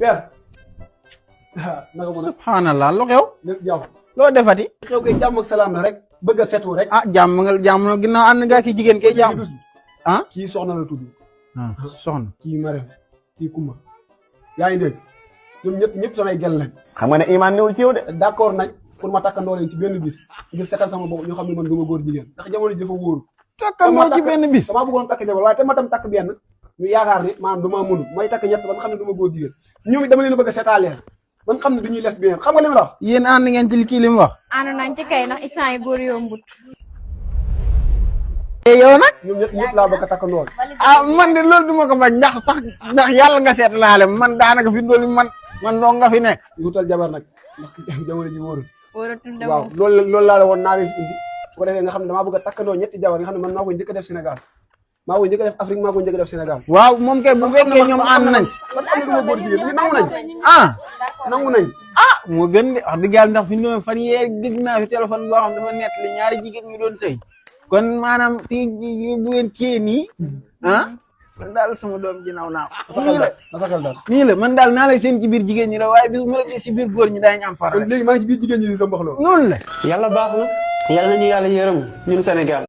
père naka mu ne subhanallah lu xew lépp jàmm loo defati xew kay jàmm ak salaam la rek bëgg a setu rek ah jàmm na ginnaaw ànd nga ki jigéen kay jàmm ah kii soxna la tudd soxna kii Marème kii Kumba yaa ngi dégg ñoom ñëpp samay gel lañ xam nga ne iman newul ci yow de d'accord nañ pour ma takkandoo leen ci benn bis ngir setal sama bopp ñoo xam ne man duma góor jigéen ndax jamono ji dafa wóoru takkandoo ci benn bis damaa bëggoon takk jabar waaye te ma tam takk benn ñu yaakaar ni maanaam dama mënu may takk ñett ba nga xam ne duma góor jigéen ñoom it dama leen bëgg a seetaaleen ba nga xam ne duñuy lesbien xam nga li ma la wax yéen ànd ngeen ci kii li mu wax ànd nañ ci kay ndax instant yi góor yombut. yow nag ñoom ñëpp laa bëgg a takkandoo ah man de loolu duma ko bañ ndax yàlla nga seet laale man daanaka fi doolu man doo nga fi nekk wutal jabar nag ndax jamono ji wóorul wóoratul de waaw loolu laa la woon naa leen fi indi su ko defee nga xam ne damaa bëgg a takkandoo ñetti jabar nga xam ne man maa koy njëkk a def Sénégal maa koy njëkk a def Afrique maa koy njëkk a def Sénégal waaw moom kay bu fekkee ñoom ànd nañ man xam ne duma góor jigéen ñi nangu nañ nangu nañ moo gën de wax dëgg yàlla ndax fi ñu fan yee dégg naa fi téléphone boo xam dafa nett li ñaari jigéen ñu doon sëy kon maanaam fii bu ngeen kii nii man daal sama doom ji naw naaw nii la man daal naa lay seen ci biir jigéen ñi la waaye bis mu la gis ci biir góor ñi daañu am faral léegi maa ngi ci biir jigéen ñi di sa mbox loolu noonu la yàlla baax na yàlla nañu yàlla yërëm ñun Sénégal